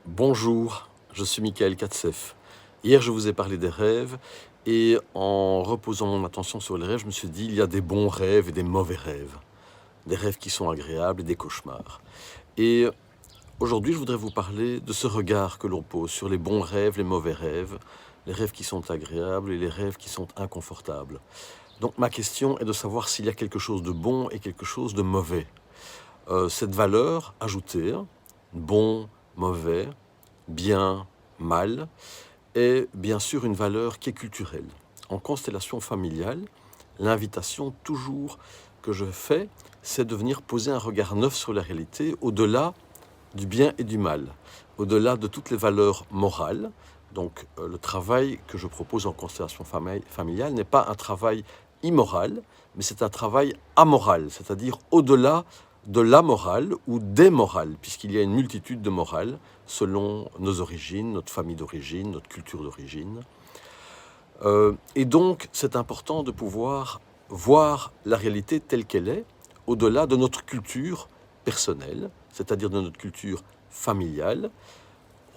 Bonjour, je suis Michael Katsef. Hier, je vous ai parlé des rêves et en reposant mon attention sur les rêves, je me suis dit, il y a des bons rêves et des mauvais rêves. Des rêves qui sont agréables et des cauchemars. Et aujourd'hui, je voudrais vous parler de ce regard que l'on pose sur les bons rêves, les rêves qui sont agréables et les rêves qui sont inconfortables. Donc ma question est de savoir s'il y a quelque chose de bon et quelque chose de mauvais. Cette valeur ajoutée, bon, mauvais, bien, mal, est bien sûr une valeur qui est culturelle. En constellation familiale, l'invitation toujours que je fais, c'est de venir poser un regard neuf sur la réalité, au-delà du bien et du mal, au-delà de toutes les valeurs morales. Donc le travail que je propose en constellation familiale n'est pas un travail immoral, mais c'est un travail amoral, c'est-à-dire au-delà de la morale ou des morales, puisqu'il y a une multitude de morales selon nos origines, notre famille d'origine, notre culture d'origine. Et donc, c'est important de pouvoir voir la réalité telle qu'elle est, au-delà de notre culture personnelle, c'est-à-dire de notre culture familiale,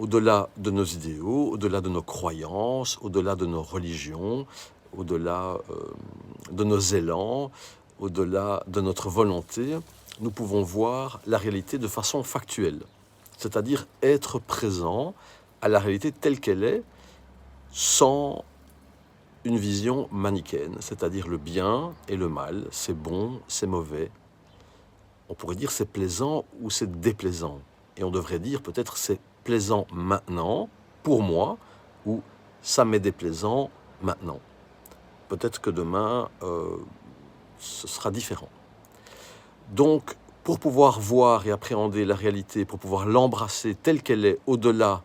au-delà de nos idéaux, au-delà de nos croyances, au-delà de nos religions, au-delà de nos élans, au-delà de notre volonté, nous pouvons voir la réalité de façon factuelle, c'est-à-dire être présent à la réalité telle qu'elle est, sans une vision manichéenne, c'est-à-dire le bien et le mal, c'est bon, c'est mauvais. On pourrait dire c'est plaisant ou c'est déplaisant. Et on devrait dire peut-être c'est plaisant maintenant, pour moi, ou ça m'est déplaisant maintenant. Peut-être que demain, ce sera différent. Donc, pour pouvoir voir et appréhender la réalité, pour pouvoir l'embrasser telle qu'elle est, au-delà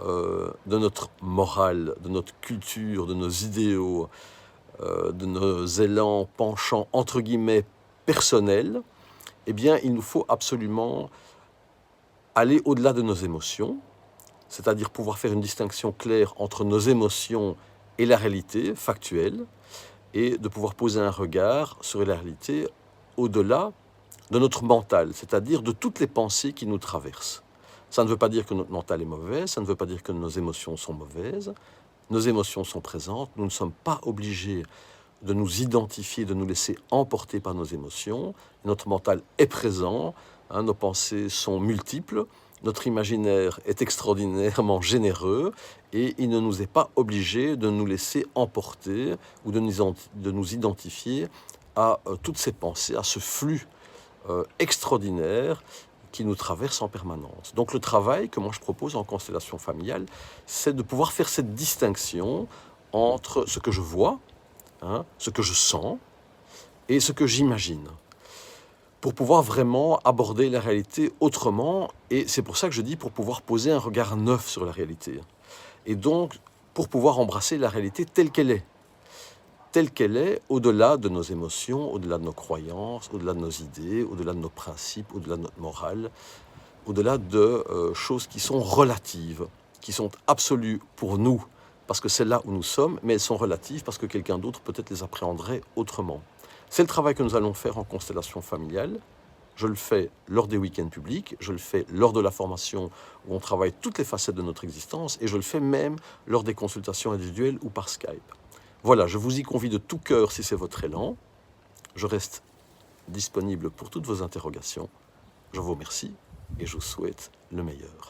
de notre morale, de notre culture, de nos idéaux, de nos élans, penchants, entre guillemets, personnels, eh bien, il nous faut absolument aller au-delà de nos émotions, c'est-à-dire pouvoir faire une distinction claire entre nos émotions et la réalité factuelle, et de pouvoir poser un regard sur la réalité au-delà de notre mental, c'est-à-dire de toutes les pensées qui nous traversent. Ça ne veut pas dire que notre mental est mauvais, ça ne veut pas dire que nos émotions sont mauvaises. Nos émotions sont présentes, nous ne sommes pas obligés de nous identifier, de nous laisser emporter par nos émotions. Notre mental est présent, nos pensées sont multiples, notre imaginaire est extraordinairement généreux et il ne nous est pas obligé de nous laisser emporter ou de nous identifier à toutes ces pensées, à ce flux extraordinaire qui nous traverse en permanence. Donc le travail que moi je propose en constellation familiale, c'est de pouvoir faire cette distinction entre ce que je vois, ce que je sens et ce que j'imagine, pour pouvoir vraiment aborder la réalité autrement. Et c'est pour ça que je dis pour pouvoir poser un regard neuf sur la réalité. Et donc pour pouvoir embrasser la réalité telle qu'elle est, au-delà de nos émotions, au-delà de nos croyances, au-delà de nos idées, au-delà de nos principes, au-delà de notre morale, au-delà de choses qui sont relatives, qui sont absolues pour nous, parce que c'est là où nous sommes, mais elles sont relatives parce que quelqu'un d'autre peut-être les appréhenderait autrement. C'est le travail que nous allons faire en constellation familiale. Je le fais lors des week-ends publics, je le fais lors de la formation où on travaille toutes les facettes de notre existence, et je le fais même lors des consultations individuelles ou par Skype. Voilà, je vous y convie de tout cœur si c'est votre élan. Je reste disponible pour toutes vos interrogations. Je vous remercie et je vous souhaite le meilleur.